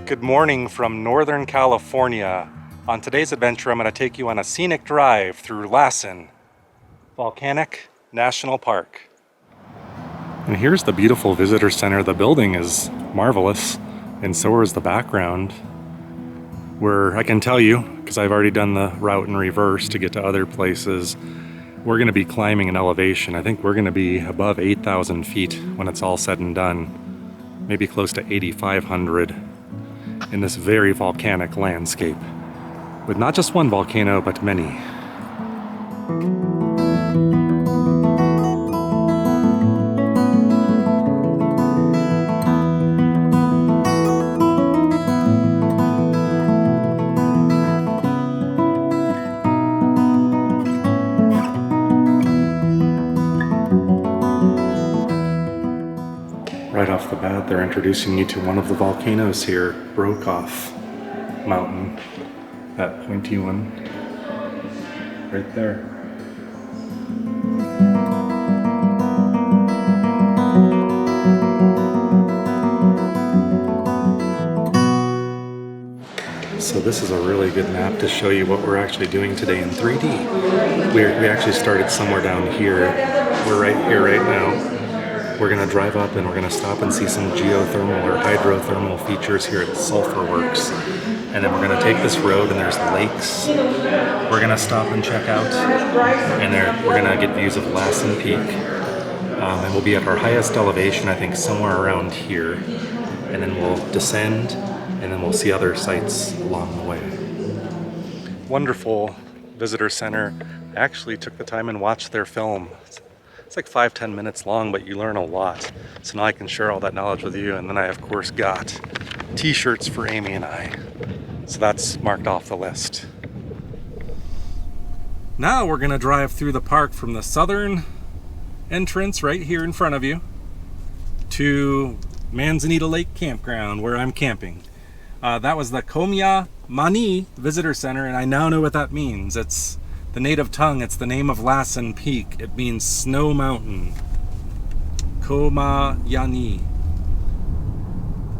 Good morning from Northern California. On today's adventure, I'm going to take you on a scenic drive through Lassen Volcanic National Park. And here's the beautiful visitor center. The building is marvelous, and so is the background. Where I can tell you, because I've already done the route in reverse to get to other places, we're going to be climbing an elevation. I think we're going to be above 8,000 feet when it's all said and done. Maybe close to 8,500 in this very volcanic landscape. With not just one volcano, but many. Right off the bat, they're introducing you to one of the volcanoes here, Bumpass Mountain, that pointy one, right there. So this is a really good map to show you what we're actually doing today in 3D. We actually started somewhere down here. We're right here right now. We're going to drive up and we're going to stop and see some geothermal or hydrothermal features here at Sulphur Works. And then we're going to take this road and there's lakes. We're going to stop and check out. And we're going to get views of Lassen Peak. And we'll be at our highest elevation, I think somewhere around here. And then we'll descend and then we'll see other sights along the way. Wonderful visitor center. I actually took the time and watched their film. It's like 5-10 minutes long, but you learn a lot. So now I can share all that knowledge with you. And then I, of course, got t-shirts for Amy and I. So that's marked off the list. Now we're going to drive through the park from the southern entrance right here in front of you to Manzanita Lake Campground, where I'm camping. That was the Komya Mani Visitor Center, and I now know what that means. It's the native tongue. It's the name of Lassen Peak. It means snow mountain. Komayani.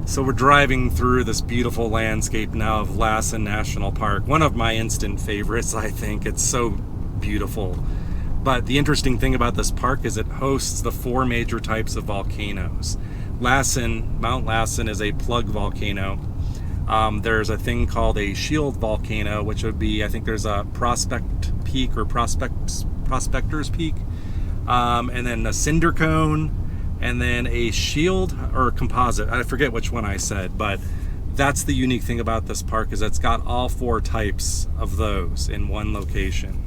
So we're driving through this beautiful landscape now of Lassen National Park. One of my instant favorites, I think. It's so beautiful. But the interesting thing about this park is it hosts the 4 major types of volcanoes. Mount Lassen is a plug volcano. There's a thing called a shield volcano, which would be, I think there's a Prospect Peak or Prospector's Peak, and then a cinder cone, and then a shield or composite. I forget which one I said, but that's the unique thing about this park is it's got all 4 types of those in one location.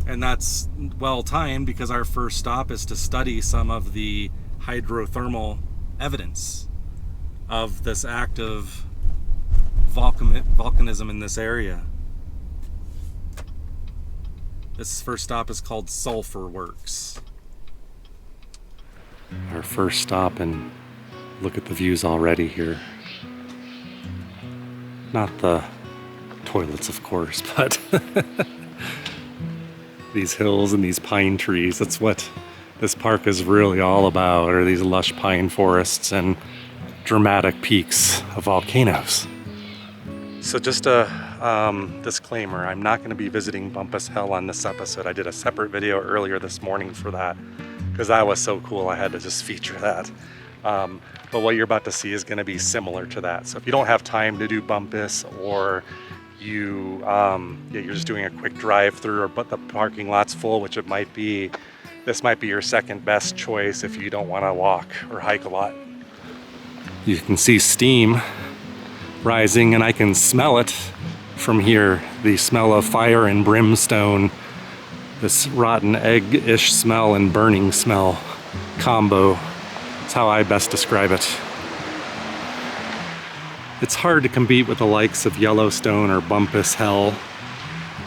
And that's well timed because our first stop is to study some of the hydrothermal evidence of this active volcanism in this area. This first stop is called Sulphur Works. Our first stop, and look at the views already here. Not the toilets, of course, but these hills and these pine trees. That's what this park is really all about, are these lush pine forests and dramatic peaks of volcanoes. So just a disclaimer, I'm not going to be visiting Bumpass Hell on this episode. I did a separate video earlier this morning for that because that was so cool I had to just feature that. But what you're about to see is going to be similar to that. So if you don't have time to do Bumpass, or you're just doing a quick drive through, but the parking lot's full, which it might be, this might be your second best choice if you don't want to walk or hike a lot. You can see steam rising, and I can smell it from here. The smell of fire and brimstone, this rotten egg-ish smell and burning smell combo. That's how I best describe it. It's hard to compete with the likes of Yellowstone or Bumpass Hell,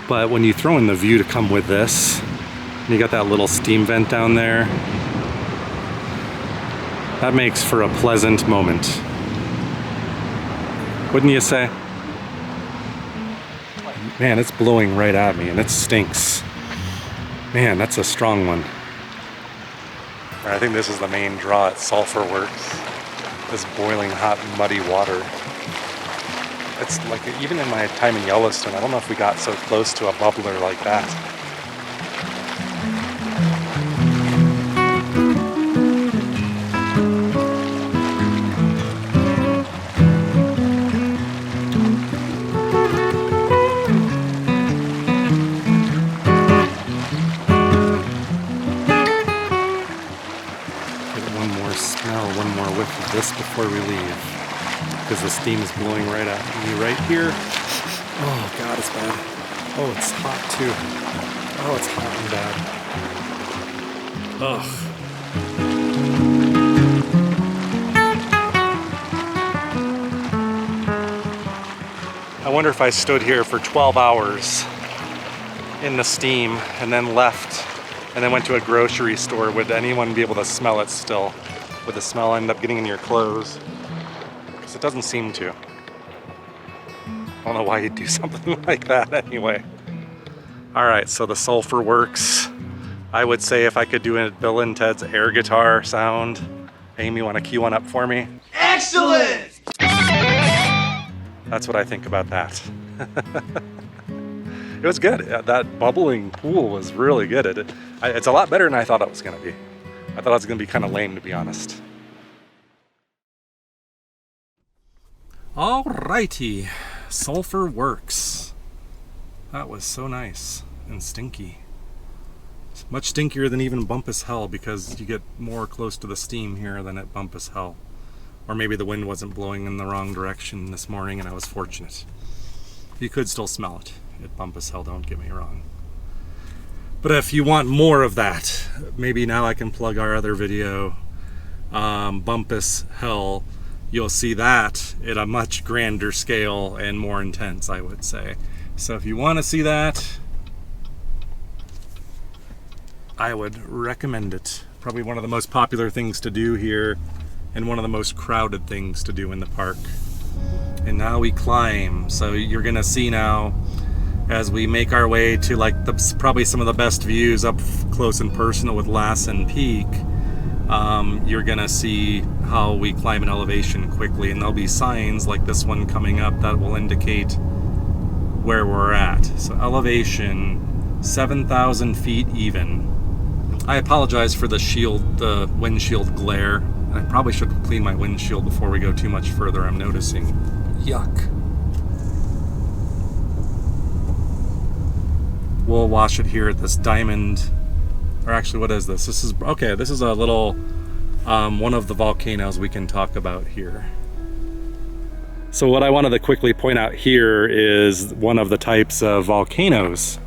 but when you throw in the view to come with this, and you got that little steam vent down there, that makes for a pleasant moment. Wouldn't you say? Man, it's blowing right at me and it stinks. Man, that's a strong one. I think this is the main draw at Sulphur Works. this boiling hot muddy water. It's like, even in my time in Yellowstone, I don't know if we got so close to a bubbler like that. This before we leave, because the steam is blowing right at me right here. Oh god, it's bad. Oh, it's hot too. Oh, it's hot and bad. Ugh. I wonder if I stood here for 12 hours in the steam and then left and then went to a grocery store, would anyone be able to smell it still? Would the smell end up getting in your clothes? Because it doesn't seem to. I don't know why you'd do something like that anyway. Alright, so the Sulphur Works. I would say if I could do a Bill and Ted's air guitar sound. Amy, want to cue one up for me? Excellent! That's what I think about that. It was good. That bubbling pool was really good. It's a lot better than I thought it was going to be. I thought it was going to be kind of lame, to be honest. Alrighty, Sulphur Works. That was so nice and stinky. It's much stinkier than even Bumpass Hell, because you get more close to the steam here than at Bumpass Hell. Or maybe the wind wasn't blowing in the wrong direction this morning and I was fortunate. You could still smell it at Bumpass Hell, don't get me wrong. But if you want more of that, maybe now I can plug our other video, Bumpass Hell. You'll see that at a much grander scale and more intense, I would say. So if you want to see that, I would recommend it. Probably one of the most popular things to do here and one of the most crowded things to do in the park. And now we climb. So you're gonna see now, as we make our way to like probably some of the best views up close and personal with Lassen Peak, you're gonna see how we climb an elevation quickly, and there'll be signs like this one coming up that will indicate where we're at. So elevation 7,000 feet even. I apologize for the windshield glare. I probably should clean my windshield before we go too much further, I'm noticing. Yuck. We'll wash it here at this diamond, or actually, what is this? This is a little, one of the volcanoes we can talk about here. So what I wanted to quickly point out here is one of the types of volcanoes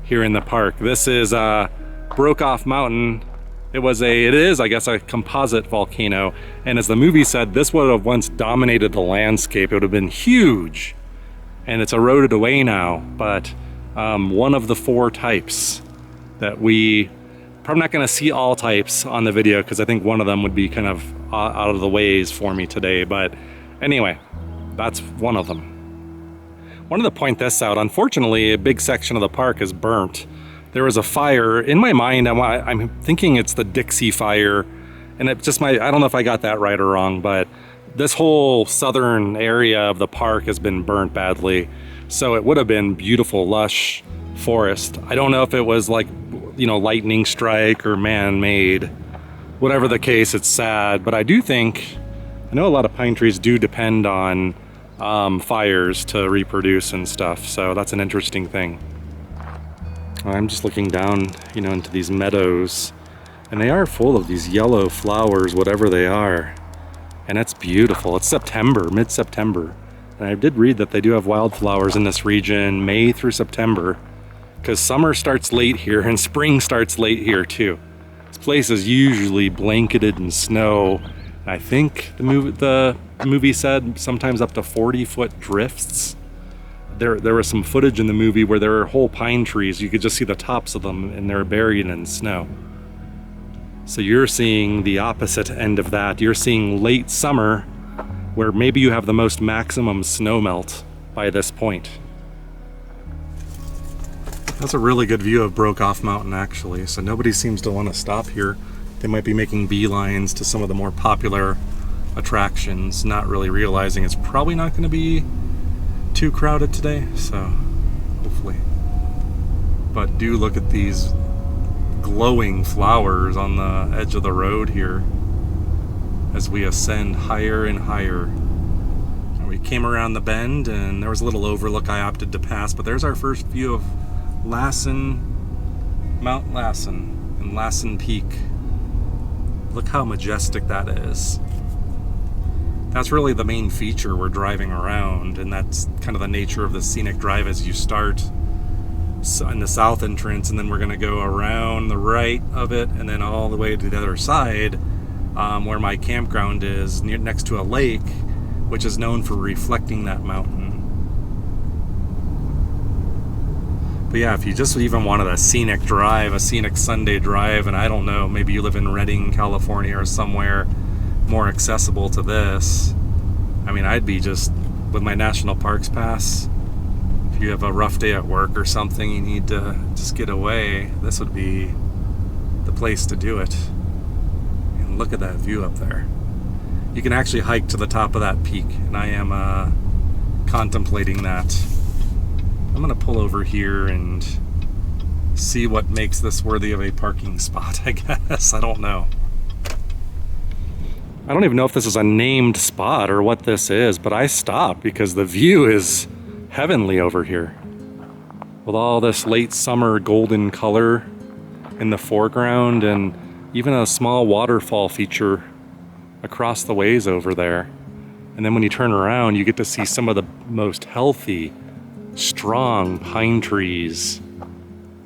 here in the park. This is Broke Off Mountain. It is, I guess, a composite volcano. And as the movie said, this would have once dominated the landscape. It would have been huge. And it's eroded away now, but one of the 4 types that we probably not going to see all types on the video, because I think one of them would be kind of out of the ways for me today. But anyway, that's one of them. Wanted to point this out. Unfortunately, a big section of the park is burnt. There was a fire. In my mind, I'm thinking it's the Dixie fire, and it just I don't know if I got that right or wrong, but this whole southern area of the park has been burnt badly. So it would have been beautiful, lush forest. I don't know if it was like, lightning strike or man-made. Whatever the case, it's sad. But I know a lot of pine trees do depend on fires to reproduce and stuff. So that's an interesting thing. I'm just looking down, into these meadows, and they are full of these yellow flowers, whatever they are. And it's beautiful. It's September, mid-September. And I did read that they do have wildflowers in this region May through September, because summer starts late here and spring starts late here too. This place is usually blanketed in snow. I think the movie said sometimes up to 40-foot drifts. There was some footage in the movie where there were whole pine trees. You could just see the tops of them, and they're buried in snow. So you're seeing the opposite end of that. You're seeing late summer, where maybe you have the most maximum snow melt by this point. That's a really good view of Broke Off Mountain, actually. So nobody seems to want to stop here. They might be making beelines to some of the more popular attractions, not really realizing it's probably not going to be too crowded today, so hopefully. But do look at these glowing flowers on the edge of the road here as we ascend higher and higher. And we came around the bend and there was a little overlook I opted to pass, but there's our first view of Mount Lassen and Lassen Peak. Look how majestic that is. That's really the main feature we're driving around, and that's kind of the nature of the scenic drive as you start in the south entrance, and then we're going to go around the right of it and then all the way to the other side, where my campground is, next to a lake, which is known for reflecting that mountain. But yeah, if you just even wanted a scenic drive, a scenic Sunday drive, and I don't know, maybe you live in Redding, California or somewhere more accessible to this, I mean, I'd be just, with my national parks pass, if you have a rough day at work or something, you need to just get away, this would be the place to do it. And look at that view up there. You can actually hike to the top of that peak, and I am contemplating that. I'm gonna pull over here and see what makes this worthy of a parking spot, I guess. I don't know. I don't even know if this is a named spot or what this is, but I stopped because the view is heavenly over here. With all this late summer golden color in the foreground and even a small waterfall feature across the ways over there. And then when you turn around, you get to see some of the most healthy, strong pine trees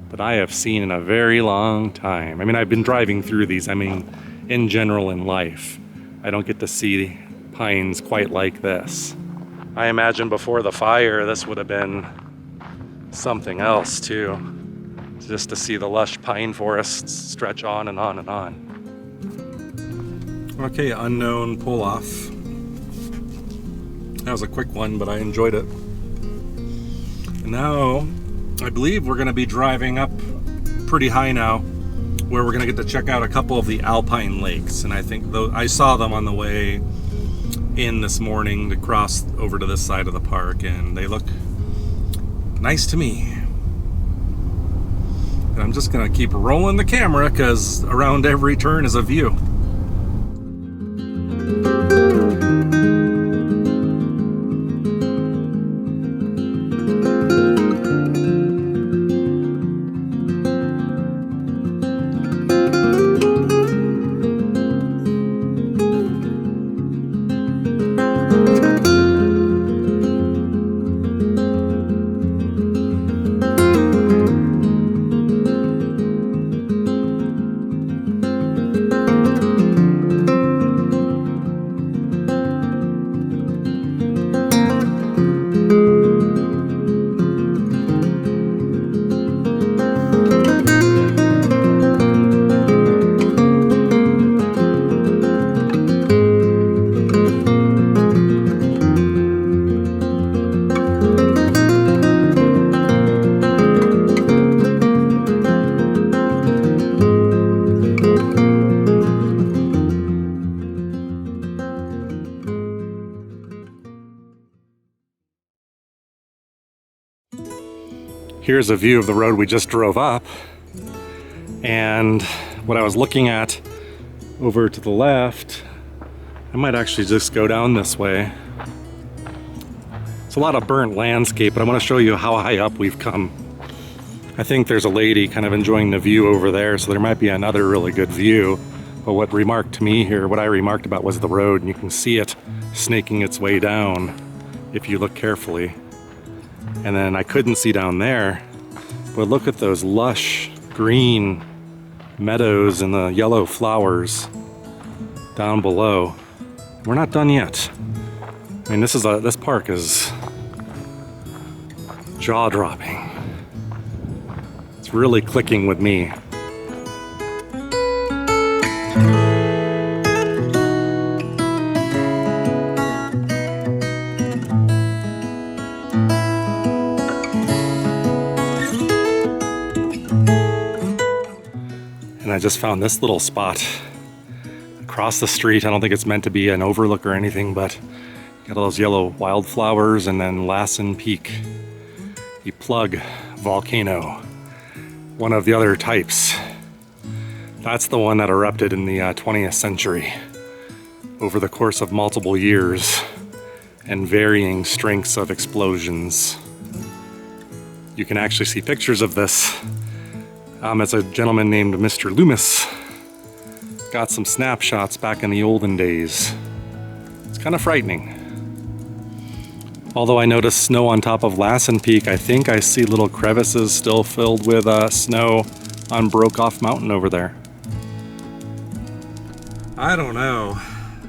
that I have seen in a very long time. I mean, I've been driving through these, I mean, in general in life, I don't get to see pines quite like this. I imagine before the fire, this would have been something else too. Just to see the lush pine forests stretch on and on and on. Okay, unknown pull off. That was a quick one, but I enjoyed it. And now, I believe we're gonna be driving up pretty high now, where we're gonna get to check out a couple of the alpine lakes. And I think I saw them on the way in this morning to cross over to this side of the park, and they look nice to me. And I'm just gonna keep rolling the camera because around every turn is a view. Here's a view of the road we just drove up, and what I was looking at over to the left, I might actually just go down this way. It's a lot of burnt landscape, but I want to show you how high up we've come. I think there's a lady kind of enjoying the view over there, so there might be another really good view. But what I remarked about was the road, and you can see it snaking its way down if you look carefully. And then I couldn't see down there, but look at those lush green meadows and the yellow flowers down below. We're not done yet. I mean, this park is jaw-dropping. It's really clicking with me. And I just found this little spot across the street. I don't think it's meant to be an overlook or anything, but got all those yellow wildflowers, and then Lassen Peak, the plug volcano, one of the other types. That's the one that erupted in the 20th century over the course of multiple years and varying strengths of explosions. You can actually see pictures of this. It's a gentleman named Mr. Loomis. Got some snapshots back in the olden days. It's kind of frightening. Although I noticed snow on top of Lassen Peak, I think I see little crevices still filled with snow on Broke Off Mountain over there. I don't know.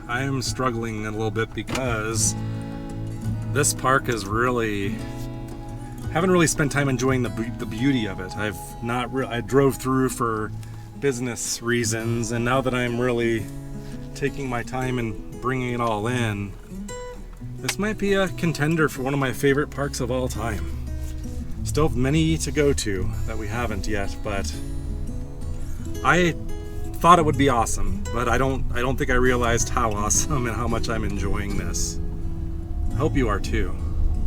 I am struggling a little bit because this park is really... haven't really spent time enjoying the beauty of it. I drove through for business reasons, and now that I'm really taking my time and bringing it all in, this might be a contender for one of my favorite parks of all time. Still have many to go to that we haven't yet, but I thought it would be awesome, but I don't think I realized how awesome and how much I'm enjoying this. I hope you are too.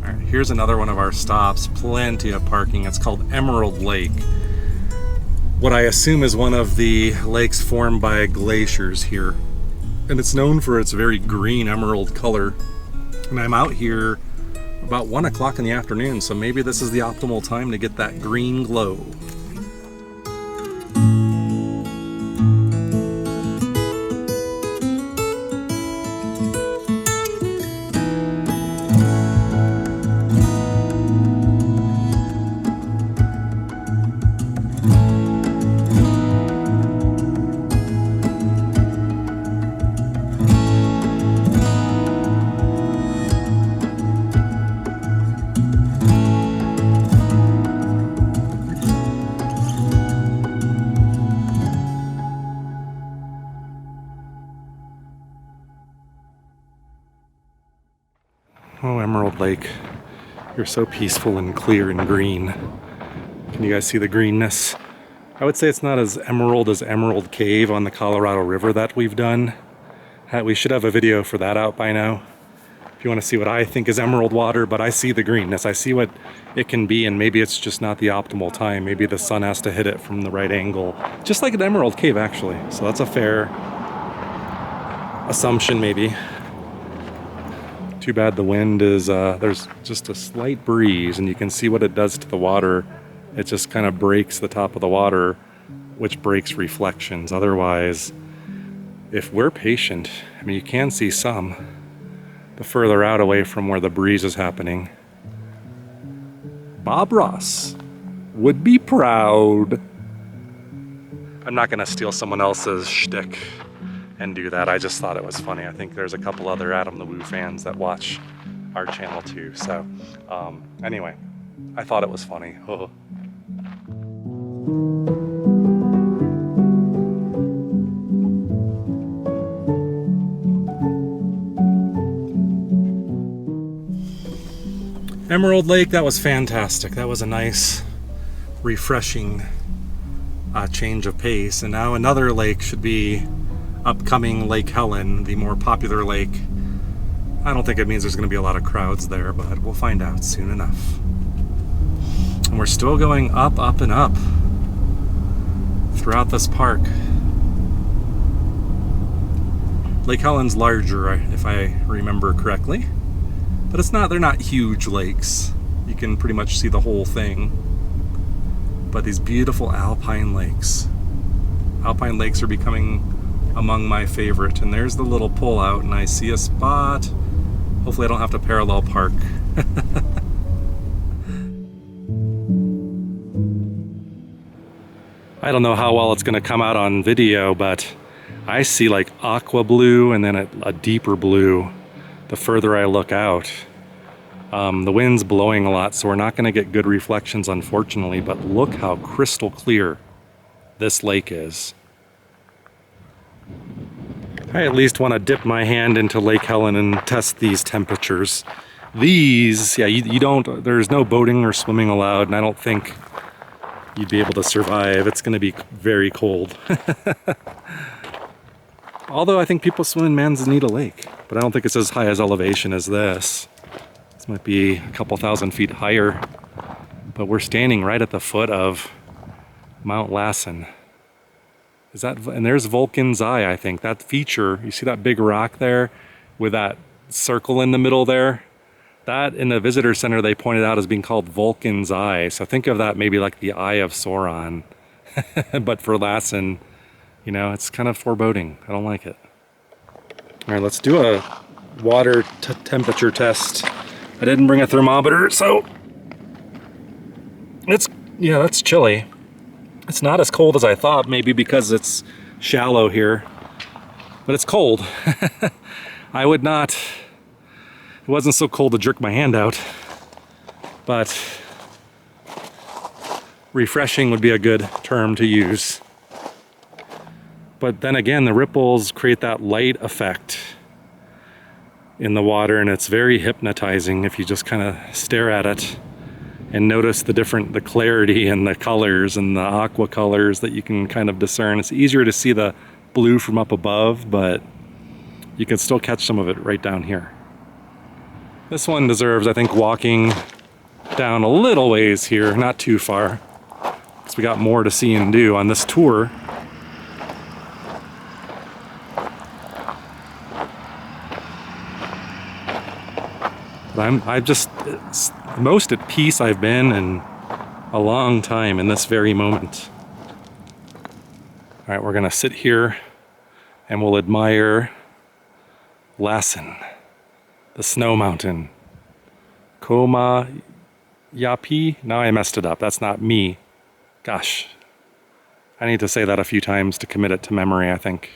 All right, here's another one of our stops. Plenty of parking. It's called Emerald Lake. What I assume is one of the lakes formed by glaciers here. And it's known for its very green emerald color. And I'm out here about 1 o'clock in the afternoon, so maybe this is the optimal time to get that green glow. Oh, Emerald Lake, you're so peaceful and clear and green. Can you guys see the greenness? I would say it's not as emerald as Emerald Cave on the Colorado River that we've done. We should have a video for that out by now, if you want to see what I think is emerald water, but I see the greenness. I see what it can be, and maybe it's just not the optimal time. Maybe the sun has to hit it from the right angle, just like an Emerald Cave actually. So that's a fair assumption maybe. Too bad the wind is, there's just a slight breeze, and you can see what it does to the water. It just kind of breaks the top of the water, which breaks reflections. Otherwise, if we're patient, I mean, you can see some, the further out away from where the breeze is happening. Bob Ross would be proud. I'm not gonna steal someone else's shtick and do that. I just thought it was funny. I think there's a couple other Adam the Woo fans that watch our channel too. So anyway, I thought it was funny. Emerald Lake, that was fantastic. That was a nice, refreshing change of pace. And now another lake should be upcoming Lake Helen, the more popular lake. I don't think it means there's going to be a lot of crowds there, but we'll find out soon enough. And we're still going up, up, and up throughout this park. Lake Helen's larger, if I remember correctly, but it's not. They're not huge lakes. You can pretty much see the whole thing. But these beautiful alpine lakes. Alpine lakes are becoming among my favorite. And there's the little pull out, and I see a spot. Hopefully I don't have to parallel park. I don't know how well it's going to come out on video, but I see like aqua blue and then a deeper blue the further I look out. The wind's blowing a lot, so we're not going to get good reflections, unfortunately, but look how crystal clear this lake is. I at least want to dip my hand into Lake Helen and test these temperatures. These, yeah, you don't, there's no boating or swimming allowed, and I don't think you'd be able to survive. It's going to be very cold. Although I think people swim in Manzanita Lake, but I don't think it's as high as elevation as this. This might be a couple thousand feet higher, but we're standing right at the foot of Mount Lassen. Is that, and there's Vulcan's Eye, I think. That feature, you see that big rock there with that circle in the middle there? That in the visitor center they pointed out as being called Vulcan's Eye. So think of that maybe like the Eye of Sauron. But for Lassen, you know, it's kind of foreboding. I don't like it. All right, let's do a water temperature test. I didn't bring a thermometer, so it's, yeah, that's chilly. It's not as cold as I thought, maybe because it's shallow here, but it's cold. I would not, it wasn't so cold to jerk my hand out, but refreshing would be a good term to use. But then again, the ripples create that light effect in the water, and it's very hypnotizing if you just kind of stare at it and notice the clarity and the colors and the aqua colors that you can kind of discern. It's easier to see the blue from up above, but you can still catch some of it right down here. This one deserves, I think, walking down a little ways here, not too far, because we got more to see and do on this tour. But I just, it's the most at peace I've been in a long time in this very moment. All right, we're gonna sit here and we'll admire Lassen, the snow mountain. Koma Yapi? Now I messed it up, that's not me. Gosh, I need to say that a few times to commit it to memory, I think.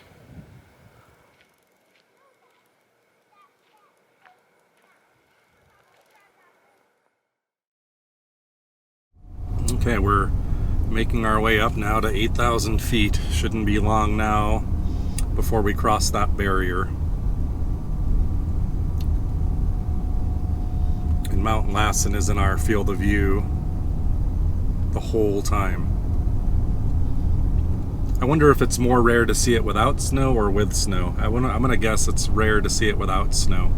Okay, we're making our way up now to 8,000 feet. Shouldn't be long now before we cross that barrier. And Mount Lassen is in our field of view the whole time. I wonder if it's more rare to see it without snow or with snow. I'm gonna guess it's rare to see it without snow.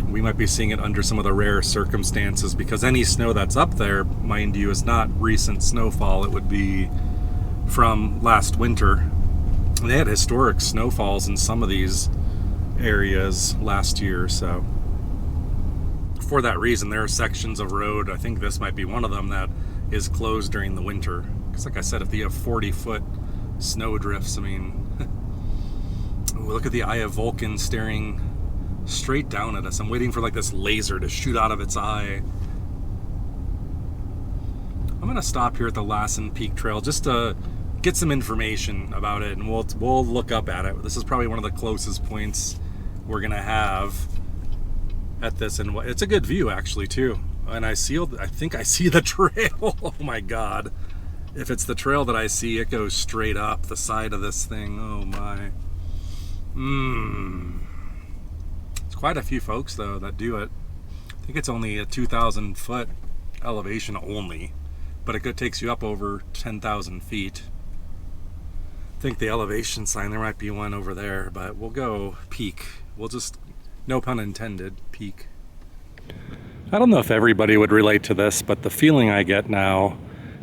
We might be seeing it under some of the rare circumstances, because any snow that's up there, mind you, is not recent snowfall. It would be from last winter. They had historic snowfalls in some of these areas last year, so for that reason there are sections of road, I think this might be one of them, that is closed during the winter. Because like I said, if you have 40-foot snow drifts, I mean, look at the Eye of Vulcan staring straight down at us. I'm waiting for like this laser to shoot out of its eye. I'm gonna stop here at the Lassen Peak Trail just to get some information about it, and we'll look up at it. This is probably one of the closest points we're gonna have at this, and it's a good view actually too. And I think I see the trail. Oh my god, if it's the trail that I see, it goes straight up the side of this thing. Oh my. Quite a few folks though that do it. I think it's only a 2,000 foot elevation only, but it takes you up over 10,000 feet. I think the elevation sign, there might be one over there, but we'll go peak. We'll just, no pun intended, peak. I don't know if everybody would relate to this, but the feeling I get now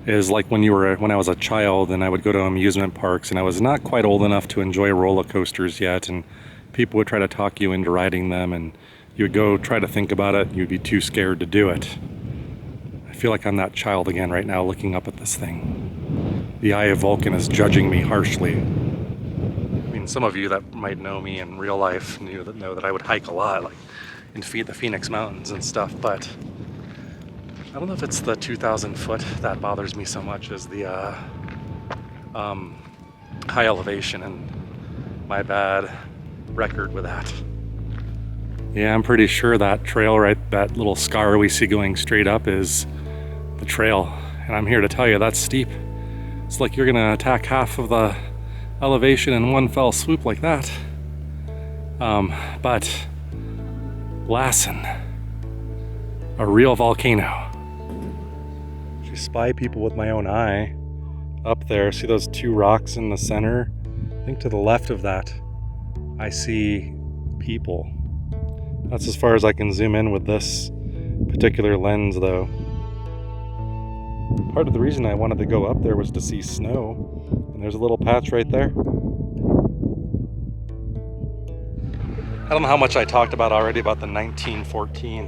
is like when I was a child and I would go to amusement parks and I was not quite old enough to enjoy roller coasters yet, and people would try to talk you into riding them, and you would go try to think about it and you'd be too scared to do it. I feel like I'm that child again right now looking up at this thing. The Eye of Vulcan is judging me harshly. I mean, some of you that might know me in real life know that I would hike a lot, like in the Phoenix Mountains and stuff, but I don't know if it's the 2,000 foot that bothers me so much as the high elevation and my bad record with that. Yeah, I'm pretty sure that trail, right, that little scar we see going straight up is the trail, and I'm here to tell you that's steep. It's like you're gonna attack half of the elevation in one fell swoop like that. But Lassen, a real volcano. Just spy people with my own eye. Up there, see those two rocks in the center? I think to the left of that I see people. That's as far as I can zoom in with this particular lens, though. Part of the reason I wanted to go up there was to see snow, and there's a little patch right there. I don't know how much I talked about already about the 1914,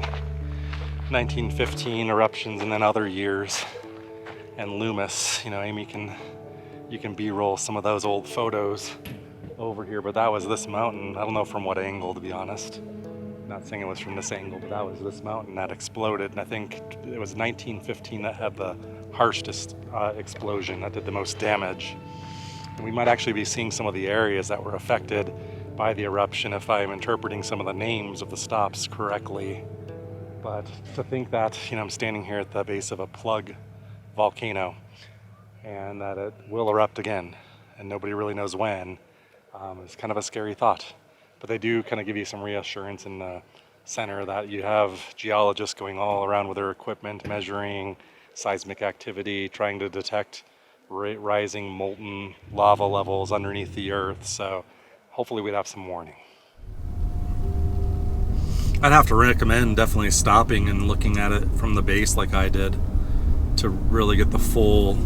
1915 eruptions and then other years. And Loomis, you know, Amy you can B-roll some of those old photos over here, but that was this mountain. I don't know from what angle, to be honest. Not saying it was from this angle, but that was this mountain that exploded. And I think it was 1915 that had the harshest explosion, that did the most damage. And we might actually be seeing some of the areas that were affected by the eruption if I'm interpreting some of the names of the stops correctly. But to think that, you know, I'm standing here at the base of a plug volcano and that it will erupt again and nobody really knows when, is kind of a scary thought. But they do kind of give you some reassurance in the center that you have geologists going all around with their equipment, measuring seismic activity, trying to detect rising molten lava levels underneath the earth. So hopefully we'd have some warning. I'd have to recommend definitely stopping and looking at it from the base like I did to really get the full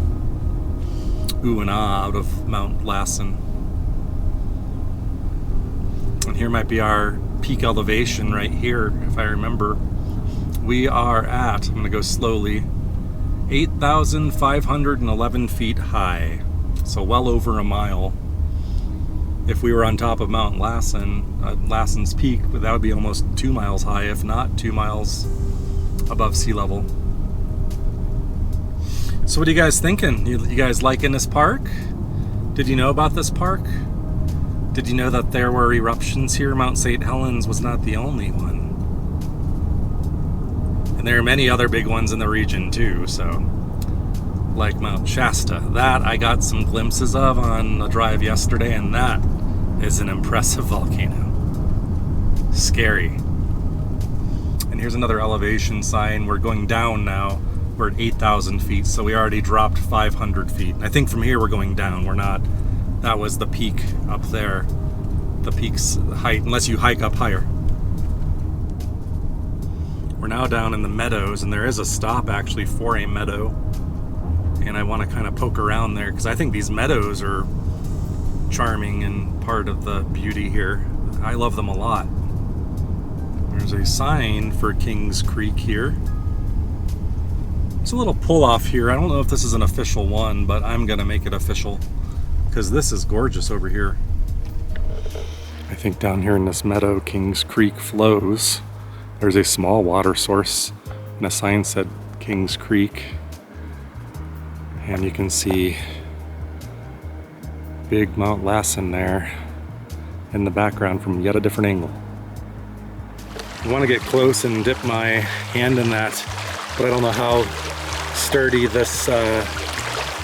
ooh and ah out of Mount Lassen. And here might be our peak elevation right here, if I remember. We are at, I'm going to go slowly, 8,511 feet high, so well over a mile. If we were on top of Mount Lassen, Lassen's Peak, that would be almost 2 miles high, if not 2 miles above sea level. So what are you guys thinking? You guys liking this park? Did you know about this park? Did you know that there were eruptions here? Mount St. Helens was not the only one. And there are many other big ones in the region too, so like Mount Shasta. That I got some glimpses of on a drive yesterday, and that is an impressive volcano. Scary. And here's another elevation sign. We're going down now. We're at 8,000 feet, so we already dropped 500 feet. I think from here we're going down. We're not. That was the peak up there. The peak's height, unless you hike up higher. We're now down in the meadows, and there is a stop actually for a meadow. And I want to kind of poke around there because I think these meadows are charming and part of the beauty here. I love them a lot. There's a sign for Kings Creek here. It's a little pull off here. I don't know if this is an official one, but I'm gonna make it official because this is gorgeous over here. I think down here in this meadow, Kings Creek flows. There's a small water source and a sign said Kings Creek. And you can see big Mount Lassen there in the background from yet a different angle. I want to get close and dip my hand in that, but I don't know how sturdy this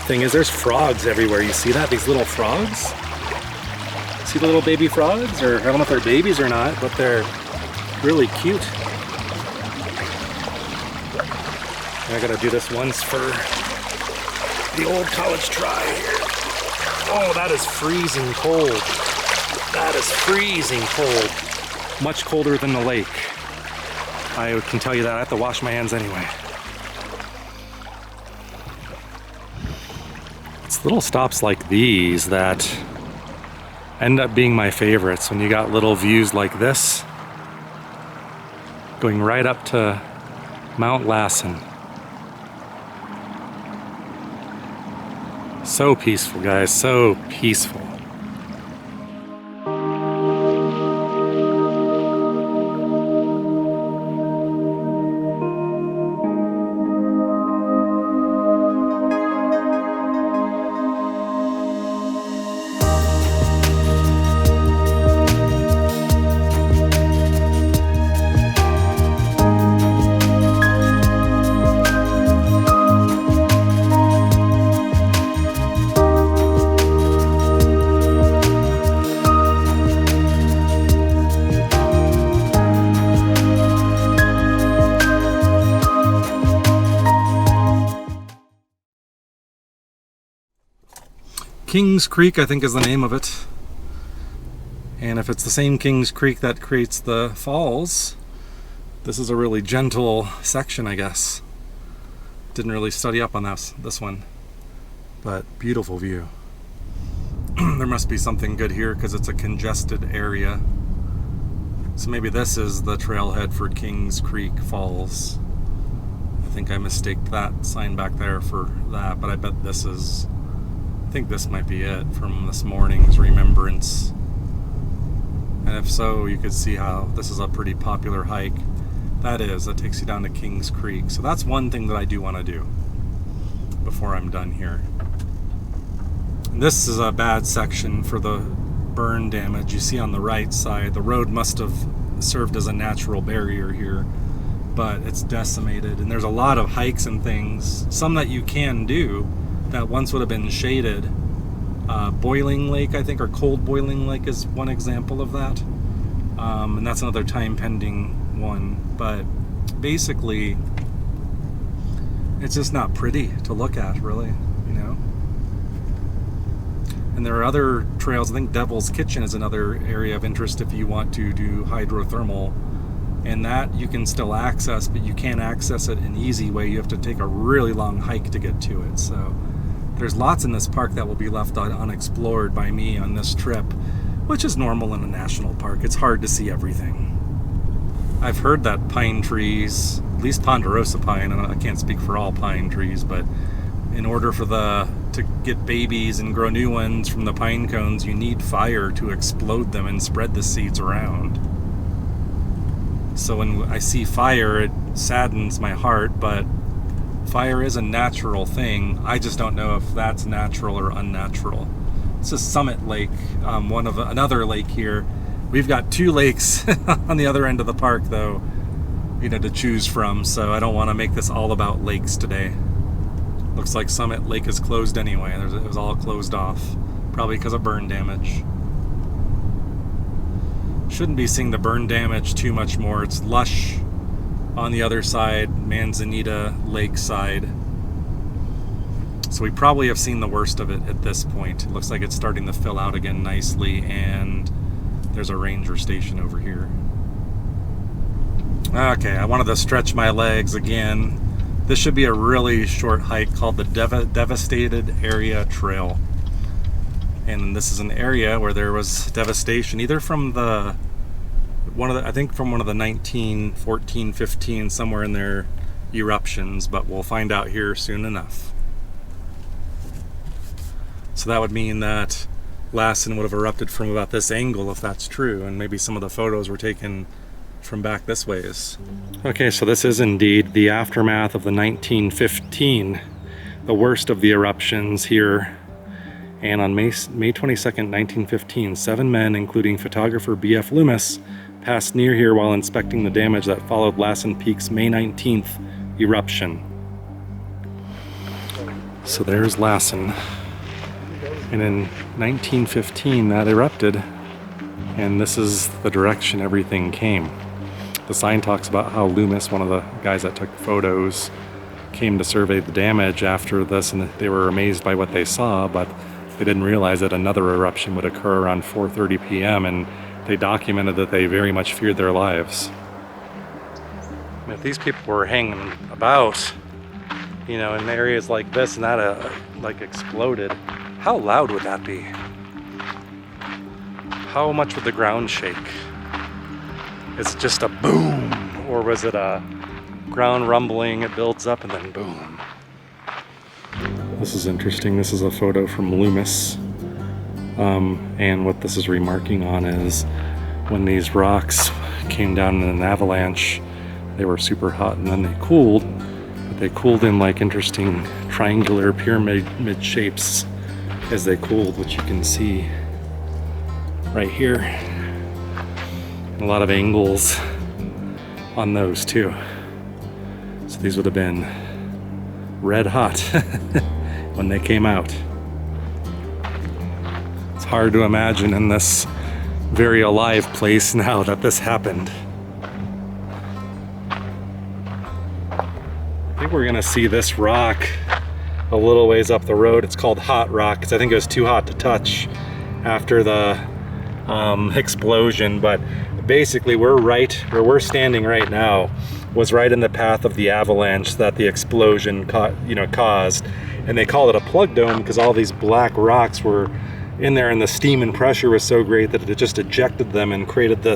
thing is. There's frogs everywhere. You see that? These little frogs? See the little baby frogs? Or I don't know if they're babies or not, but they're really cute. I gotta do this once for the old college try here. Oh, that is freezing cold. That is freezing cold. Much colder than the lake. I can tell you that. I have to wash my hands anyway. It's little stops like these that end up being my favorites when you got little views like this going right up to Mount Lassen. So peaceful, guys, so peaceful. Kings Creek, I think, is the name of it. And if it's the same Kings Creek that creates the falls, this is a really gentle section, I guess. Didn't really study up on this one, but beautiful view. There must be something good here because it's a congested area. So maybe this is the trailhead for Kings Creek Falls. I think I mistaked that sign back there for that, but I bet this is, I think this might be it from this morning's remembrance. And if so, you could see how this is a pretty popular hike. That takes you down to Kings Creek. So that's one thing that I do want to do before I'm done here. This is a bad section for the burn damage. You see on the right side, the road must have served as a natural barrier here, but it's decimated. And there's a lot of hikes and things, some that you can do that once would have been shaded. Boiling Lake, I think, or Cold Boiling Lake is one example of that. And that's another time pending one. But basically, it's just not pretty to look at, really, you know? And there are other trails. I think Devil's Kitchen is another area of interest if you want to do hydrothermal. And that you can still access, but you can't access it an easy way. You have to take a really long hike to get to it. So there's lots in this park that will be left unexplored by me on this trip, which is normal in a national park. It's hard to see everything. I've heard that pine trees, at least ponderosa pine, and I can't speak for all pine trees, but in order for to get babies and grow new ones from the pine cones, you need fire to explode them and spread the seeds around. So when I see fire, it saddens my heart, but fire is a natural thing. I just don't know if that's natural or unnatural. This is Summit Lake, another lake here. We've got two lakes on the other end of the park, though, to choose from. So I don't want to make this all about lakes today. Looks like Summit Lake is closed anyway. It was all closed off, probably because of burn damage. Shouldn't be seeing the burn damage too much more. It's lush on the other side, Manzanita Lake side. So we probably have seen the worst of it at this point. It looks like it's starting to fill out again nicely, and there's a ranger station over here. Okay, I wanted to stretch my legs again. This should be a really short hike called the Devastated Area Trail. And this is an area where there was devastation, either from one of the 1914, 15, somewhere in there, eruptions, but we'll find out here soon enough. So that would mean that Lassen would have erupted from about this angle, if that's true, and maybe some of the photos were taken from back this ways. Okay, so this is indeed the aftermath of the 1915, the worst of the eruptions here. And on May 22nd, 1915, 7 men, including photographer B.F. Loomis, passed near here while inspecting the damage that followed Lassen Peak's May 19th eruption. So there's Lassen. And in 1915, that erupted, and this is the direction everything came. The sign talks about how Loomis, one of the guys that took photos, came to survey the damage after this, and they were amazed by what they saw, but they didn't realize that another eruption would occur around 4:30 p.m., and they documented that they very much feared their lives. And if these people were hanging about, in areas like this, and that exploded, how loud would that be? How much would the ground shake? Is it just a boom, or was it a ground rumbling, it builds up and then boom? This is interesting. This is a photo from Loomis. And what this is remarking on is when these rocks came down in an avalanche, they were super hot and then they cooled, but they cooled in like interesting triangular pyramid shapes as they cooled, which you can see right here. A lot of angles on those too. So these would have been red hot when they came out. It's hard to imagine in this very alive place now that this happened. I think we're gonna see this rock a little ways up the road. It's called Hot Rock because I think it was too hot to touch after the explosion, but basically we're right where we're standing right now was right in the path of the avalanche that the explosion caused. And they call it a plug dome because all these black rocks were in there and the steam and pressure was so great that it just ejected them and created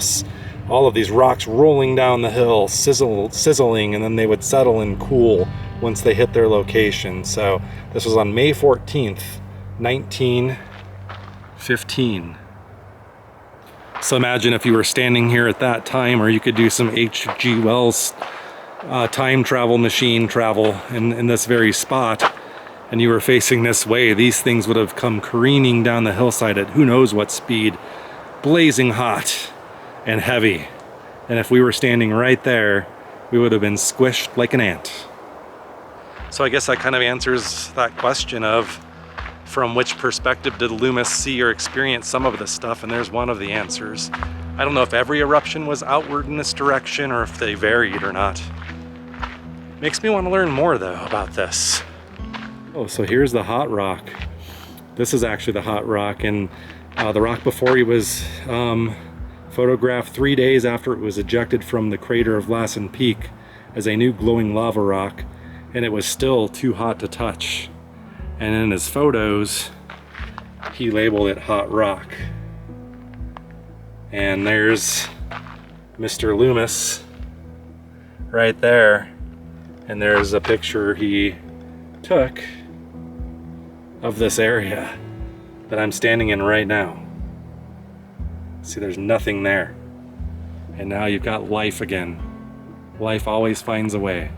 all of these rocks rolling down the hill, sizzling, and then they would settle and cool once they hit their location. So this was on May 14th, 1915. So imagine if you were standing here at that time, or you could do some H.G. Wells time travel machine travel in this very spot, and you were facing this way, these things would have come careening down the hillside at who knows what speed, blazing hot and heavy. And if we were standing right there, we would have been squished like an ant. So I guess that kind of answers that question of from which perspective did Loomis see or experience some of this stuff, and there's one of the answers. I don't know if every eruption was outward in this direction or if they varied or not. Makes me want to learn more though about this. Oh, so here's the hot rock. This is actually the hot rock, and the rock before he was photographed 3 days after it was ejected from the crater of Lassen Peak as a new glowing lava rock, and it was still too hot to touch. And in his photos, he labeled it hot rock. And there's Mr. Loomis right there. And there's a picture he took of this area that I'm standing in right now. See, there's nothing there. And now you've got life again. Life always finds a way.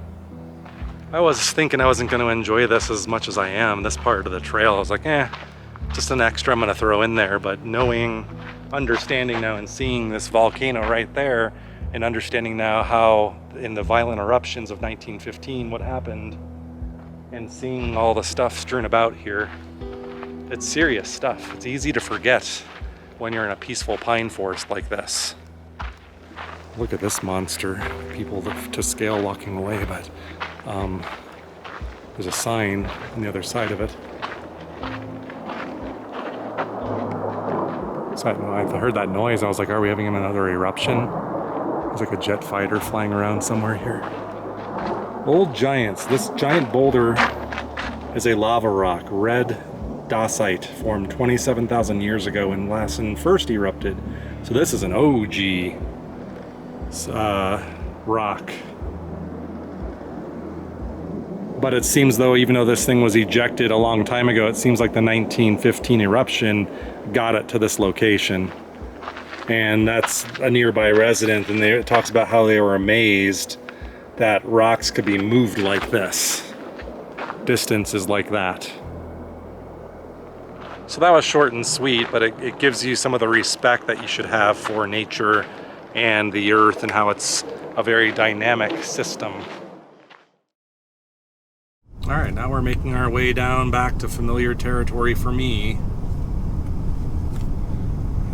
I was thinking I wasn't going to enjoy this as much as I am, this part of the trail. I was like, just an extra I'm going to throw in there. But understanding now and seeing this volcano right there, and understanding now how in the violent eruptions of 1915 what happened, and seeing all the stuff strewn about here, it's serious stuff. It's easy to forget when you're in a peaceful pine forest like this. Look at this monster. People to scale walking away, but there's a sign on the other side of it. So I heard that noise. I was like, are we having another eruption? There's like a jet fighter flying around somewhere here. Old giants. This giant boulder is a lava rock, red dacite, formed 27,000 years ago when Lassen first erupted. So this is an OG rock. But it seems though, even though this thing was ejected a long time ago, it seems like the 1915 eruption got it to this location. And that's a nearby resident, and it talks about how they were amazed that rocks could be moved like this. Distances like that. So that was short and sweet, but it gives you some of the respect that you should have for nature and the earth and how it's a very dynamic system. All right, now we're making our way down back to familiar territory for me.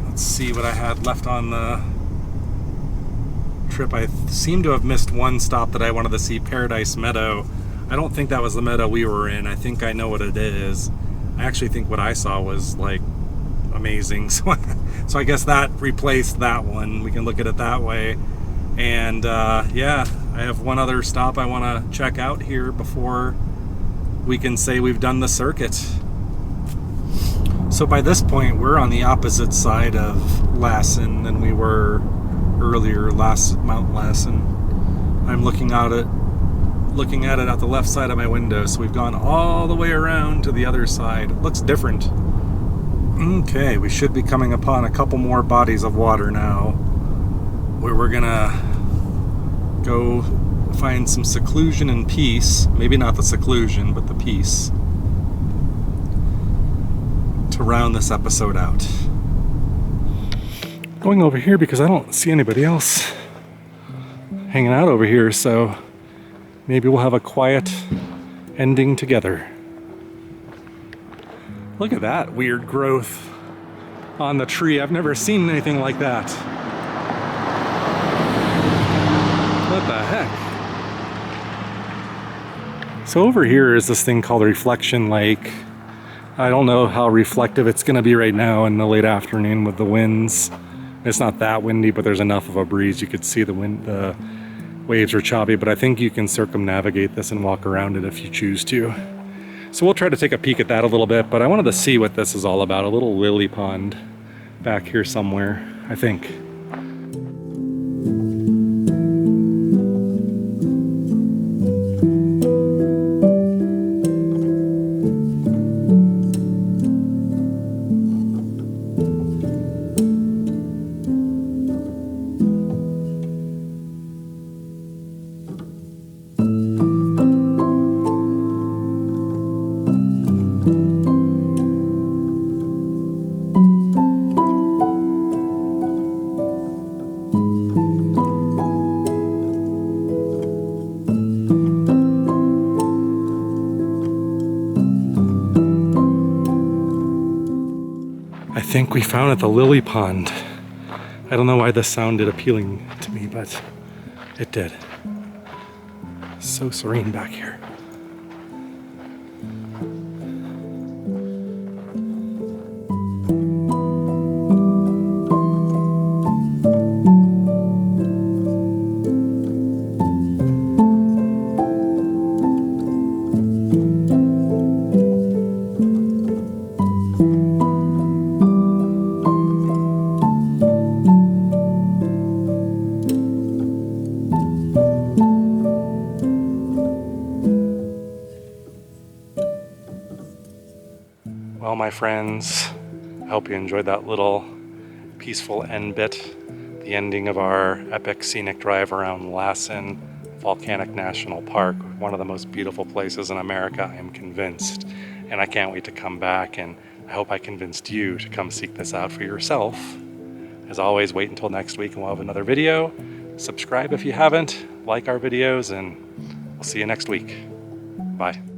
Let's see what I had left on the trip. I seem to have missed one stop that I wanted to see, Paradise Meadow. I don't think that was the meadow we were in. I think I know what it is. I actually think what I saw was like amazing. So I guess that replaced that one. We can look at it that way. And yeah, I have one other stop I want to check out here before we can say we've done the circuit. So by this point, we're on the opposite side of Lassen than we were earlier, Mount Lassen. I'm looking at it at the left side of my window, so we've gone all the way around to the other side. It looks different. Okay, we should be coming upon a couple more bodies of water now, where we're gonna go find some seclusion and peace. Maybe not the seclusion, but the peace, to round this episode out. Going over here because I don't see anybody else hanging out over here, so maybe we'll have a quiet ending together. Look at that weird growth on the tree. I've never seen anything like that. What the heck? So over here is this thing called Reflection Lake. I don't know how reflective it's going to be right now in the late afternoon with the winds. It's not that windy, but there's enough of a breeze you could see the wind. The waves are choppy, but I think you can circumnavigate this and walk around it if you choose to. So we'll try to take a peek at that a little bit, but I wanted to see what this is all about. A little lily pond back here somewhere, I think. I think we found it, the lily pond. I don't know why this sounded appealing to me, but it did. So serene back here. Well, my friends, I hope you enjoyed that little peaceful end bit, the ending of our epic scenic drive around Lassen Volcanic National Park, one of the most beautiful places in America, I am convinced. And I can't wait to come back, and I hope I convinced you to come seek this out for yourself. As always, wait until next week and we'll have another video. Subscribe if you haven't, like our videos, and we'll see you next week. Bye.